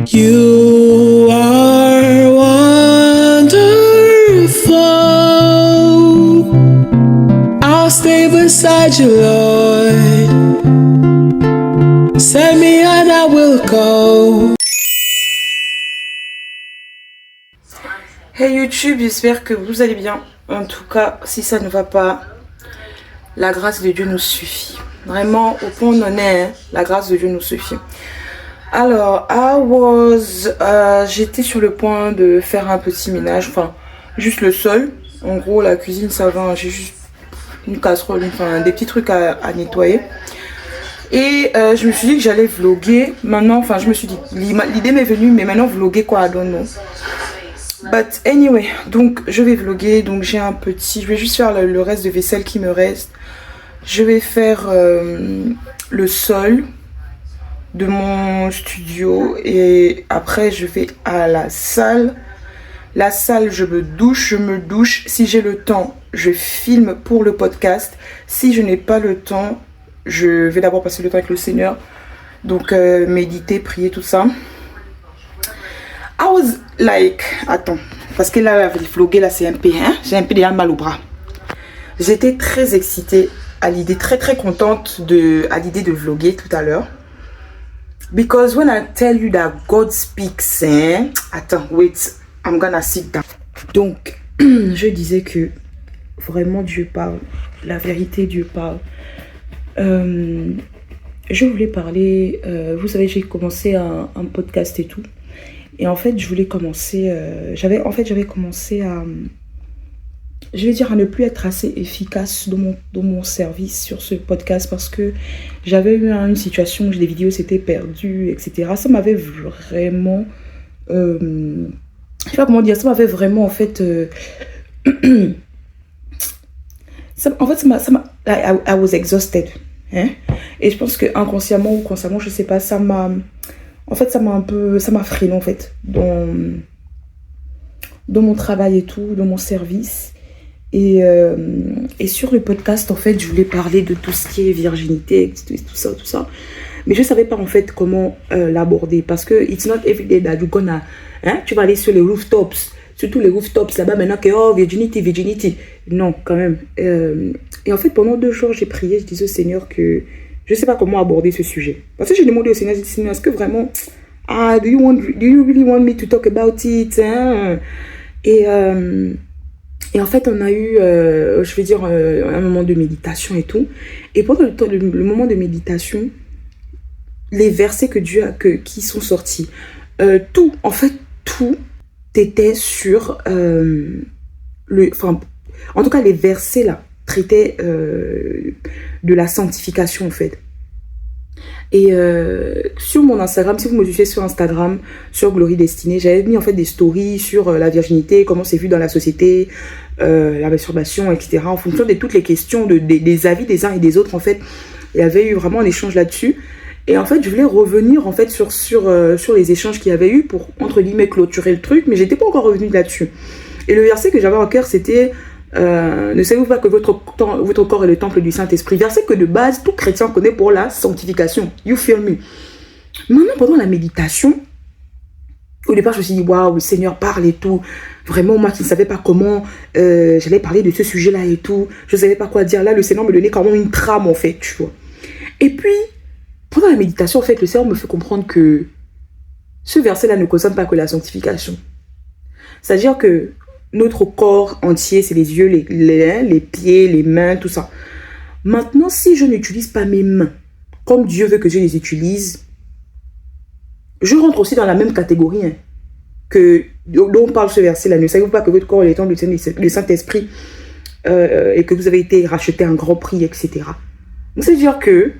You are wonderful. I'll stay beside you, Lord. Send me and I will go. Hey YouTube, j'espère que vous allez bien. En tout cas, si ça ne va pas, la grâce de Dieu nous suffit. Vraiment, au point où on en est, hein, la grâce de Dieu nous suffit. Alors, j'étais sur le point de faire un petit ménage, enfin, juste le sol. En gros, la cuisine, ça va, j'ai juste une casserole, enfin, des petits trucs à nettoyer. Et je me suis dit que j'allais vlogger. Maintenant, enfin, je me suis dit, l'idée m'est venue, mais maintenant, vlogger quoi, I don't know. But anyway, donc je vais vlogger, donc j'ai un petit, je vais juste faire le reste de vaisselle qui me reste. Je vais faire le sol de mon studio et après je vais à la salle. La salle, je me douche. Si j'ai le temps, je filme pour le podcast. Si je n'ai pas le temps, je vais d'abord passer le temps avec le Seigneur. Donc méditer, prier, tout ça. I was like, attends, parce que là, vlogger, là, c'est un peu, hein, j'ai un peu déjà mal au bras. J'étais très excitée à l'idée, très contente à l'idée de vlogger tout à l'heure. Because when I tell you that God speaks, hein, attends, wait, I'm gonna sit down. Donc, je disais que vraiment Dieu parle, la vérité, Dieu parle. Je voulais parler, vous savez, j'ai commencé un podcast et tout. Et en fait, je voulais commencer, j'avais commencé à, je vais dire, à ne plus être assez efficace dans mon service sur ce podcast parce que j'avais eu une situation où des vidéos s'étaient perdues, etc. Ça m'avait vraiment, je sais pas comment dire, ça m'avait vraiment, en fait, I was exhausted. Hein? Et je pense que inconsciemment ou consciemment, je sais pas, ça m'a freiné en fait dans mon travail et tout, dans mon service. Et sur le podcast, en fait, je voulais parler de tout ce qui est virginité, tout ça. Mais je ne savais pas en fait comment l'aborder parce que it's not every day that you're gonna, hein, tu vas aller sur les rooftops, surtout les rooftops là-bas maintenant que oh virginity. Non, quand même. Et en fait, pendant 2 jours, j'ai prié, je disais au Seigneur que je ne sais pas comment aborder ce sujet. Parce que j'ai demandé au Seigneur, j'ai dit, Seigneur, est-ce que vraiment, do you really want me to talk about it? Hein? Et en fait, on a eu, je vais dire, un moment de méditation et tout. Et pendant le moment de méditation, les versets qui sont sortis, tout était sur en tout cas, les versets là traitaient de la sanctification en fait. Et sur mon Instagram, si vous me suivez sur Instagram, sur Glory Destinée, j'avais mis en fait des stories sur la virginité, comment c'est vu dans la société, la masturbation, etc. En fonction de toutes les questions, des avis des uns et des autres en fait. Il y avait eu vraiment un échange là-dessus. Et en fait, je voulais revenir en fait sur les échanges qu'il y avait eu pour, entre guillemets, clôturer le truc, mais j'étais pas encore revenue là-dessus. Et le verset que j'avais en cœur, c'était ne savez-vous pas que votre corps est le temple du Saint-Esprit? Verset que de base, tout chrétien connaît pour la sanctification. You feel me? Maintenant, pendant la méditation, au départ, je me suis dit, waouh, le Seigneur parle et tout. Vraiment, moi qui ne savais pas comment j'allais parler de ce sujet-là et tout. Je ne savais pas quoi dire. Là, le Seigneur me donnait quand même une trame, en fait, tu vois. Et puis, pendant la méditation, en fait, le Seigneur me fait comprendre que ce verset-là ne concerne pas que la sanctification. C'est-à-dire que notre corps entier, c'est les yeux, les pieds, les mains, tout ça. Maintenant, si je n'utilise pas mes mains comme Dieu veut que je les utilise, je rentre aussi dans la même catégorie hein, dont on parle ce verset-là. Ne savez-vous pas que votre corps est le temple du Saint-Esprit et que vous avez été racheté à un grand prix, etc. Donc, c'est-à-dire que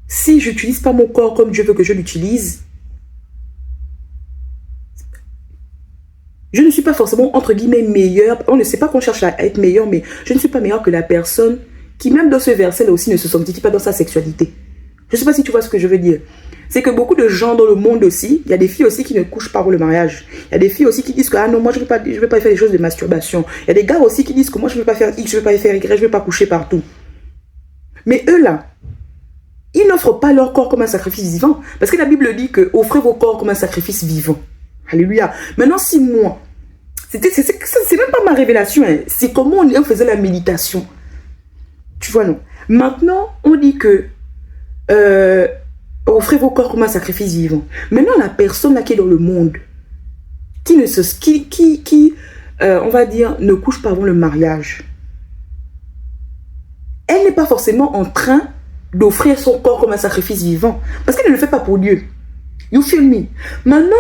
si je n'utilise pas mon corps comme Dieu veut que je l'utilise, je ne suis pas forcément, entre guillemets, meilleure. On ne sait pas qu'on cherche à être meilleur, mais je ne suis pas meilleure que la personne qui, même dans ce verset-là aussi, ne se sanctifie pas dans sa sexualité. Je ne sais pas si tu vois ce que je veux dire. C'est que beaucoup de gens dans le monde aussi, il y a des filles aussi qui ne couchent pas pour le mariage. Il y a des filles aussi qui disent que, ah non, moi, je ne veux pas faire des choses de masturbation. Il y a des gars aussi qui disent que moi, je ne veux pas faire X, je ne veux pas faire Y, je ne veux pas coucher partout. Mais eux, là, ils n'offrent pas leur corps comme un sacrifice vivant. Parce que la Bible dit que offrez vos corps comme un sacrifice vivant. Alléluia. Maintenant, si moi, c'est même pas ma révélation, hein. C'est comment on faisait la méditation. Tu vois, non. Maintenant, on dit que offrez vos corps comme un sacrifice vivant. Maintenant, la personne là qui est dans le monde, on va dire, ne couche pas avant le mariage, elle n'est pas forcément en train d'offrir son corps comme un sacrifice vivant. Parce qu'elle ne le fait pas pour Dieu. You feel me? Maintenant,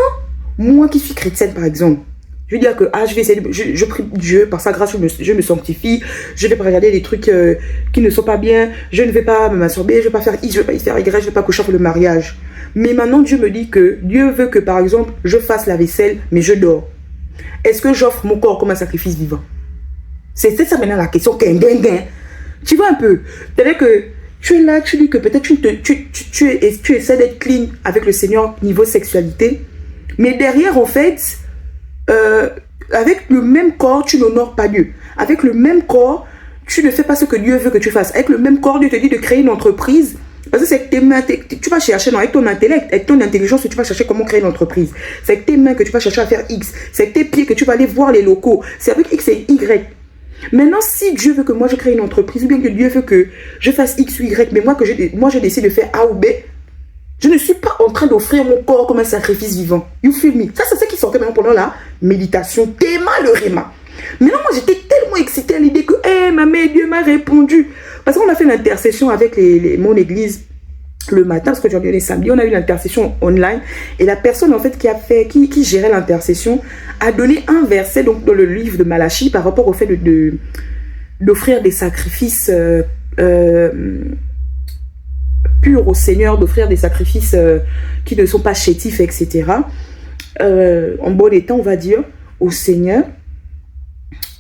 moi qui suis chrétienne, par exemple, je vais dire que je vais essayer je prie Dieu, par sa grâce, je me sanctifie, je ne vais pas regarder des trucs qui ne sont pas bien, je ne vais pas me masturber, je ne vais pas faire X, je ne vais pas faire Y, je ne vais pas coucher pour le mariage. Mais maintenant, Dieu me dit que Dieu veut que, par exemple, je fasse la vaisselle, mais je dors. Est-ce que j'offre mon corps comme un sacrifice vivant? C'est ça maintenant la question. Tu vois un peu? C'est-à-dire que tu es là, tu dis que peut-être tu essaies d'être clean avec le Seigneur niveau sexualité, mais derrière, en fait, avec le même corps, tu n'honores pas Dieu. Avec le même corps, tu ne fais pas ce que Dieu veut que tu fasses. Avec le même corps, Dieu te dit de créer une entreprise. Parce que c'est avec tes mains, tu vas chercher, non, avec ton intellect, avec ton intelligence, tu vas chercher comment créer une entreprise. C'est avec tes mains que tu vas chercher à faire X. C'est avec tes pieds que tu vas aller voir les locaux. C'est avec X et Y. Maintenant, si Dieu veut que moi je crée une entreprise, ou bien que Dieu veut que je fasse X ou Y, mais moi je décide de faire A ou B, je ne suis pas en train d'offrir mon corps comme un sacrifice vivant. You feel me? Ça, c'est ce qui sortait maintenant pendant la méditation. Théma le réma. Maintenant, moi, j'étais tellement excitée à l'idée que, Dieu m'a répondu. Parce qu'on a fait l'intercession avec mon église le matin, parce que aujourd'hui, on est samedi, on a eu l'intercession online. Et la personne, en fait, qui gérait l'intercession, a donné un verset donc, dans le livre de Malachie par rapport au fait d'offrir des sacrifices purs au Seigneur, d'offrir des sacrifices qui ne sont pas chétifs, etc. En bon état, on va dire, au Seigneur.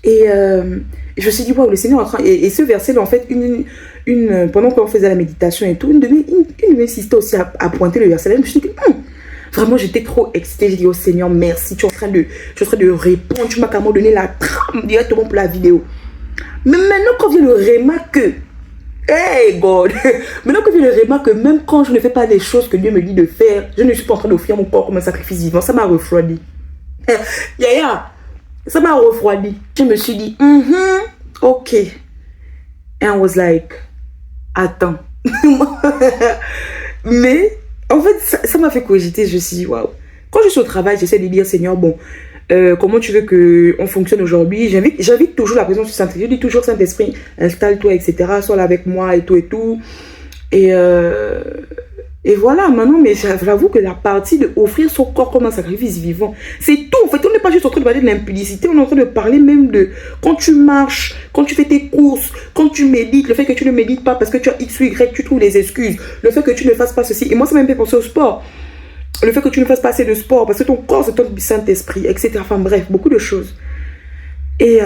Et je me suis dit, wow, le Seigneur est en train... Et ce verset, en fait, pendant qu'on faisait la méditation et tout, une de mes sisters aussi a pointé le verset. Je me suis dit, vraiment, j'étais trop excitée. J'ai dit, oh Seigneur, merci, tu es en train de répondre. Tu m'as carrément donné la trame directement pour la vidéo. Mais maintenant, quand vient le remarque, hey God, maintenant que vient le remarque, même quand je ne fais pas les choses que Dieu me dit de faire, je ne suis pas en train d'offrir mon corps comme un sacrifice vivant. Ça m'a refroidi. Yaya, ça m'a refroidi. Je me suis dit, ok. And I was like, attends. Mais, en fait, ça m'a fait cogiter. Je me suis dit, waouh. Quand je suis au travail, j'essaie de dire, Seigneur, bon, comment tu veux qu'on fonctionne aujourd'hui? J'invite toujours la présence du Saint-Esprit. Je dis toujours, Saint-Esprit, installe-toi, etc. Sois là avec moi et tout et tout. Et voilà, maintenant, mais j'avoue que la partie de offrir son corps comme un sacrifice vivant, c'est tout. En fait, on n'est pas juste en train de parler de l'impudicité, on est en train de parler même de quand tu marches, quand tu fais tes courses, quand tu médites, le fait que tu ne médites pas parce que tu as X ou Y, tu trouves des excuses, le fait que tu ne fasses pas ceci. Et moi, ça m'a même fait penser au sport. Le fait que tu ne fasses pas assez de sport parce que ton corps, c'est ton Saint-Esprit, etc. Enfin bref, beaucoup de choses. Et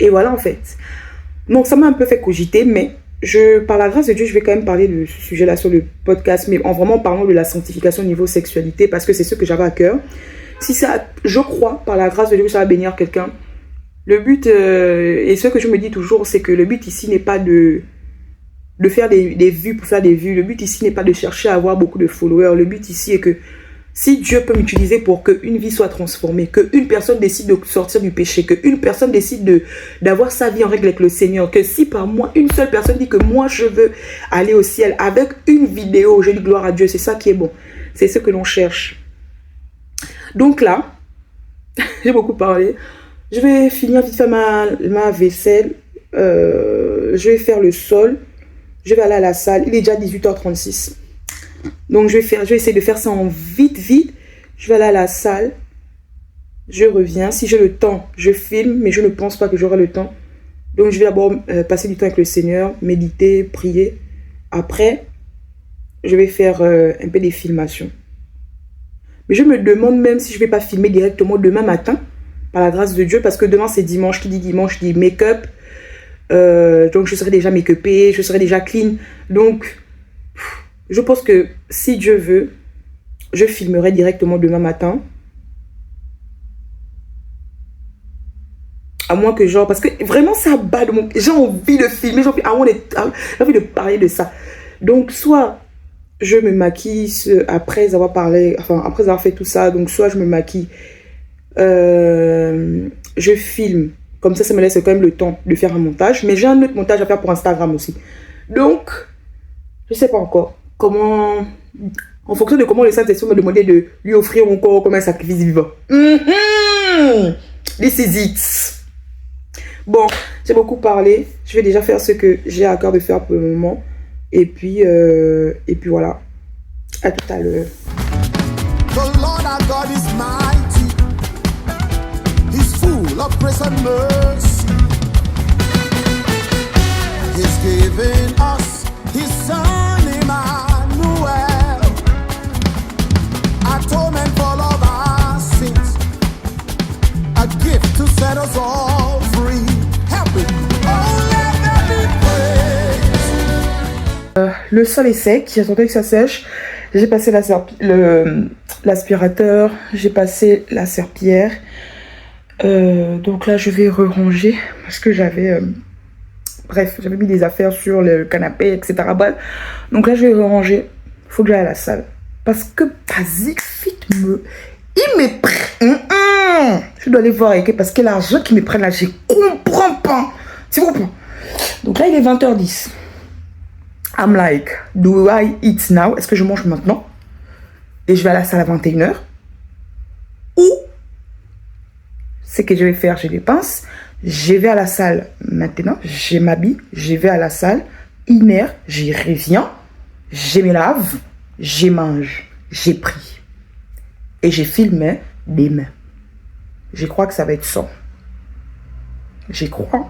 voilà, en fait. Donc, ça m'a un peu fait cogiter, mais par la grâce de Dieu, je vais quand même parler de ce sujet-là sur le podcast, mais en vraiment parlant de la sanctification au niveau sexualité, parce que c'est ce que j'avais à cœur. Si ça, je crois, par la grâce de Dieu, ça va bénir quelqu'un. Le but, et ce que je me dis toujours, c'est que le but ici n'est pas de faire des vues pour faire des vues. Le but ici n'est pas de chercher à avoir beaucoup de followers. Le but ici est que si Dieu peut m'utiliser pour qu'une vie soit transformée, qu'une personne décide de sortir du péché, qu'une personne décide d'avoir sa vie en règle avec le Seigneur, que si par moi, une seule personne dit que moi je veux aller au ciel avec une vidéo, je dis gloire à Dieu, c'est ça qui est bon. C'est ce que l'on cherche. Donc là, j'ai beaucoup parlé. Je vais finir vite faire ma vaisselle. Je vais faire le sol. Je vais aller à la salle. Il est déjà 18h36. Donc, je vais essayer de faire ça en vite. Je vais aller à la salle. Je reviens. Si j'ai le temps, je filme. Mais je ne pense pas que j'aurai le temps. Donc, je vais d'abord passer du temps avec le Seigneur. Méditer, prier. Après, je vais faire un peu des filmations. Mais je me demande même si je ne vais pas filmer directement demain matin. Par la grâce de Dieu. Parce que demain, c'est dimanche. Qui dit dimanche, dit make-up. Donc, je serai déjà make-upée. Je serai déjà clean. Donc... je pense que si Dieu veut, je filmerai directement demain matin. À moins que genre, parce que vraiment ça bat de mon... J'ai envie de filmer, j'ai envie de parler de ça. Donc, soit je me maquille après avoir parlé, enfin, après avoir fait tout ça. Donc, soit je me maquille, je filme. Comme ça me laisse quand même le temps de faire un montage. Mais j'ai un autre montage à faire pour Instagram aussi. Donc, je sais pas encore comment... En fonction de comment le Saint-Esprit m'a demandé de lui offrir mon corps comme un sacrifice vivant. This is it. Bon, j'ai beaucoup parlé. Je vais déjà faire ce que j'ai à cœur de faire pour le moment. Et puis voilà. À tout à l'heure. The Lord our God is mighty. He's full of grace and mercy. He's given us His Son Emmanuel, atonement for all of our sins, a gift to set us all free. Help me. Oh, let there be praise. Le sol est sec. J'attendais que ça sèche. J'ai passé l'aspirateur. J'ai passé la serpillière. Donc là, je vais ranger parce que j'avais... bref, j'avais mis des affaires sur le canapé, etc. Bref. Donc là, je vais ranger. Il faut que j'aille à la salle. Parce que Basic Fit il me prend. Je dois aller voir avec elle parce que l'argent qu'il me prend là, je comprends pas. Tu comprends? Donc là, il est 20h10. I'm like, do I eat now? Est-ce que je mange maintenant? Et je vais à la salle à 21h. Ou, ce que je vais faire, je dépense. Je vais à la salle maintenant. Je m'habille. Je vais à la salle. 1h, j'y reviens. Je me lave. Je mange. J'ai pris. Et j'ai filmé des mains. Je crois que ça va être ça. J'y crois.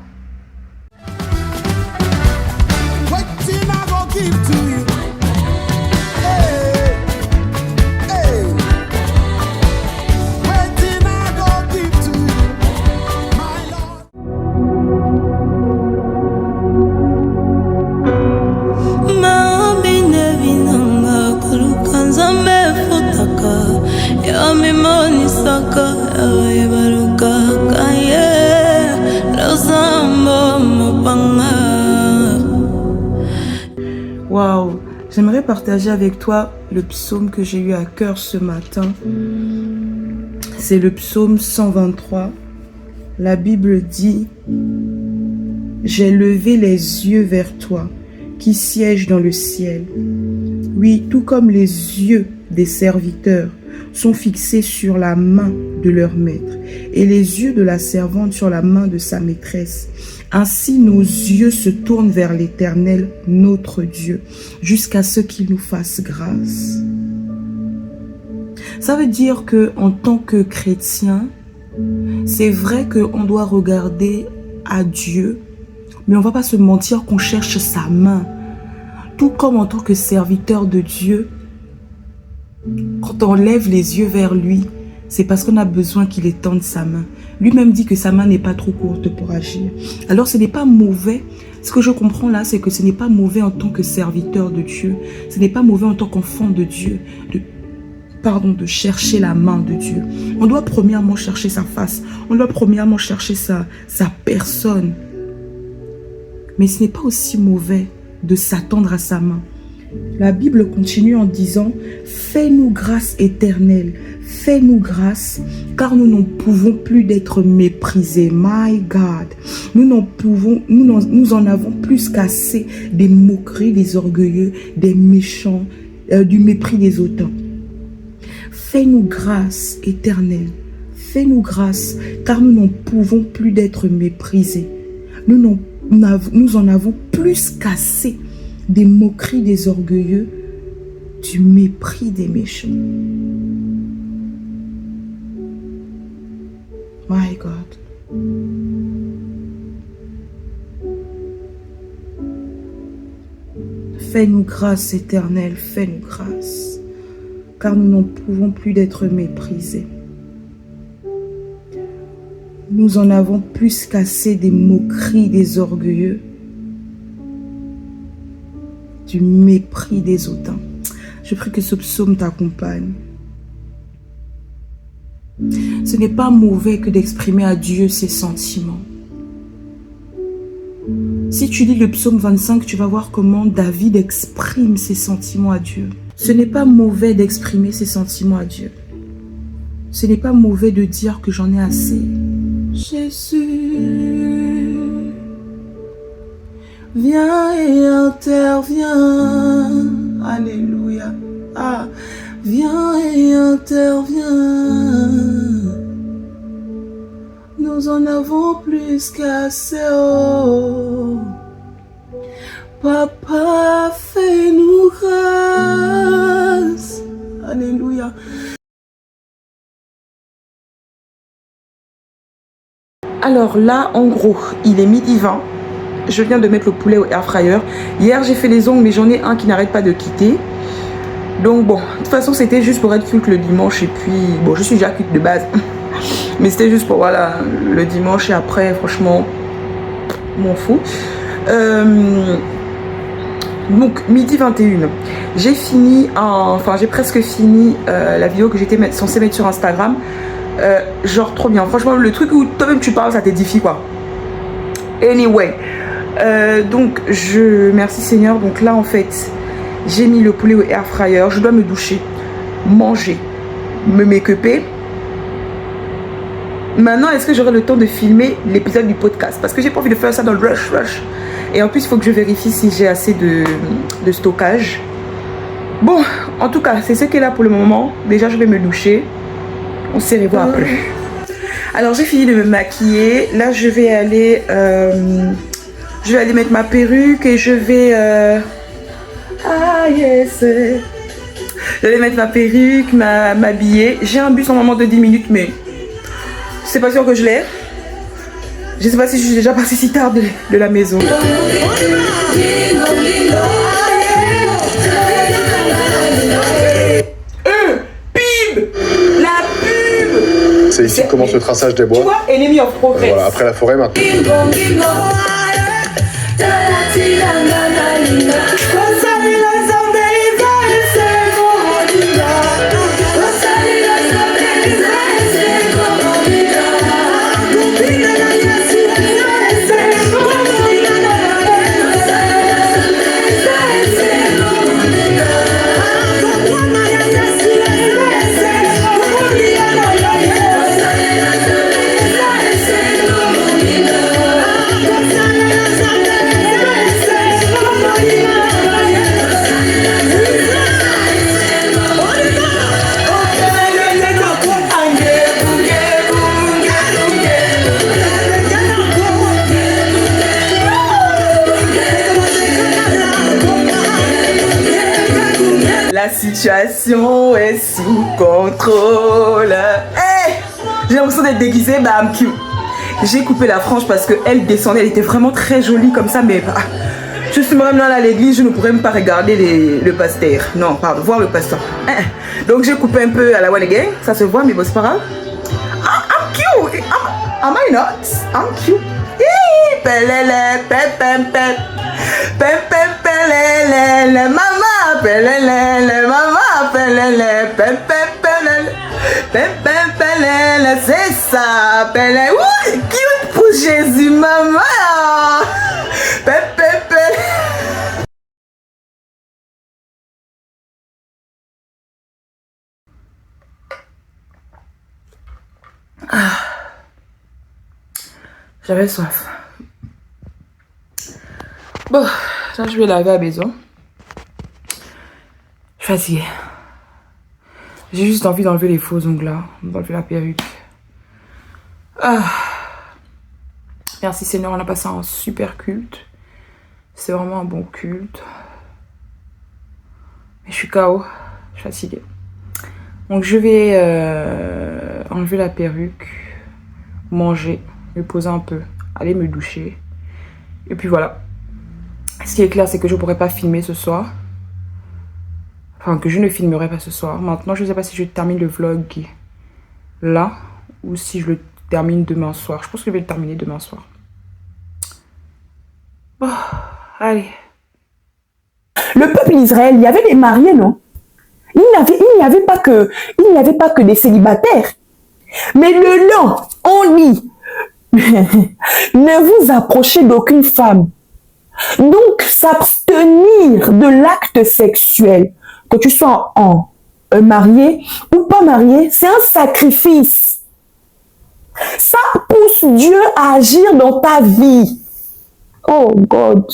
Give to you. Hey, hey. Waiting I go give to you, my Lord. Maombi nevinanga kurukanza mefutaka ya mimoni saka ya baruka kaye rozambo mopanga. Waouh, j'aimerais partager avec toi le psaume que j'ai eu à cœur ce matin. C'est le psaume 123. La Bible dit: j'ai levé les yeux vers toi, qui sièges dans le ciel. Oui, tout comme les yeux des serviteurs sont fixés sur la main de leur maître, et les yeux de la servante sur la main de sa maîtresse. Ainsi nos yeux se tournent vers l'Éternel, notre Dieu, jusqu'à ce qu'il nous fasse grâce. Ça veut dire que en tant que chrétien, c'est vrai qu'on doit regarder à Dieu, mais on ne va pas se mentir qu'on cherche sa main. Tout comme en tant que serviteur de Dieu, quand on lève les yeux vers lui, c'est parce qu'on a besoin qu'il étende sa main. Lui-même dit que sa main n'est pas trop courte pour agir. Alors ce n'est pas mauvais. Ce que je comprends là, c'est que ce n'est pas mauvais en tant que serviteur de Dieu. Ce n'est pas mauvais en tant qu'enfant de Dieu de chercher la main de Dieu. On doit premièrement chercher sa face. On doit premièrement chercher sa personne. Mais ce n'est pas aussi mauvais de s'attendre à sa main. La Bible continue en disant: fais-nous grâce éternelle, fais-nous grâce, car nous n'en pouvons plus d'être méprisés. My God, nous en avons plus qu'assez des moqueries des orgueilleux, des méchants, du mépris des hautains. Fais-nous grâce éternelle, fais-nous grâce, car nous n'en pouvons plus d'être méprisés. Nous en avons plus qu'assez des moqueries des orgueilleux, du mépris des méchants. My God. Fais-nous grâce éternelle, fais-nous grâce, car nous n'en pouvons plus d'être méprisés. Nous en avons plus qu'assez des moqueries des orgueilleux, du mépris des hautains. Je prie que ce psaume t'accompagne. Ce n'est pas mauvais que d'exprimer à Dieu ses sentiments. Si tu lis le psaume 25, tu vas voir comment David exprime ses sentiments à Dieu. Ce n'est pas mauvais d'exprimer ses sentiments à Dieu. Ce n'est pas mauvais de dire que j'en ai assez. Jésus, viens et interviens. Alléluia. Ah, viens et interviens. Nous en avons plus qu'assez. Oh. Papa, fais-nous grâce. Alléluia. Alors là, en gros, il est 12h20. Je viens de mettre le poulet au air fryer. Hier, j'ai fait les ongles, mais j'en ai un qui n'arrête pas de quitter. Donc bon, de toute façon, c'était juste pour être culte le dimanche. Et puis, bon, je suis déjà culte de base. Mais c'était juste pour, voilà, le dimanche. Et après, franchement, m'en fous. Donc, 12h21. J'ai fini, enfin, j'ai presque fini la vidéo que j'étais censée mettre sur Instagram. Genre, trop bien. Franchement, le truc où toi-même tu parles, ça t'édifie, quoi. Anyway. Donc, merci Seigneur. Donc là, en fait, j'ai mis le poulet au air fryer. Je dois me doucher, manger, me make-upper. Maintenant, est-ce que j'aurai le temps de filmer l'épisode du podcast? Parce que j'ai pas envie de faire ça dans le rush. Et en plus, il faut que je vérifie si j'ai assez de stockage. Bon, en tout cas, c'est ce qui est là pour le moment. Déjà, je vais me doucher. On se revoit après. Alors, j'ai fini de me maquiller. Là, je vais aller mettre ma perruque et je vais... Ah, yes. Je vais mettre ma perruque, m'habiller. J'ai un bus en moment de 10 minutes, mais c'est pas sûr que je l'ai. Je sais pas si je suis déjà partie si tard de la maison. C'est ici que commence le traçage des bois. Tu vois, Enemy of Progress. Voilà, après la forêt maintenant. La situation est sous contrôle. Hey, j'ai l'impression d'être déguisée, bah I'm cute. J'ai coupé la frange parce qu'elle descendait, elle était vraiment très jolie comme ça, mais bah, je suis même là à l'église, je ne pourrais même pas regarder le pasteur. Non, pardon, voir le pasteur. Donc j'ai coupé un peu à la one again, ça se voit, mais bon, c'est pas grave. I'm cute. Am I not? I'm cute. Pelele, pepempe. Pepepelele, maman, pelele, maman, pelele, pepepelele, pepepelele, c'est ça, pelele, ouh, cute pour Jésus, maman, pepepelele. J'avais soif. Bon, là je vais laver à la maison. Je suis fatiguée. J'ai juste envie d'enlever les faux ongles là, d'enlever la perruque. Merci Seigneur, on a passé un super culte. C'est vraiment un bon culte. Mais je suis KO, je suis fatiguée. Donc je vais enlever la perruque, manger, me poser un peu, aller me doucher. Et puis voilà. Ce qui est clair, c'est que je ne pourrai pas filmer ce soir. Enfin, que je ne filmerai pas ce soir. Maintenant, je ne sais pas si je termine le vlog là ou si je le termine demain soir. Je pense que je vais le terminer demain soir. Bon, allez. Le peuple d'Israël, il y avait des mariés, non? Il n'y avait pas que des célibataires. Mais le nom, on dit, ne vous approchez d'aucune femme Donc, s'abstenir de l'acte sexuel, que tu sois marié ou pas marié, c'est un sacrifice. Ça pousse Dieu à agir dans ta vie. Oh God.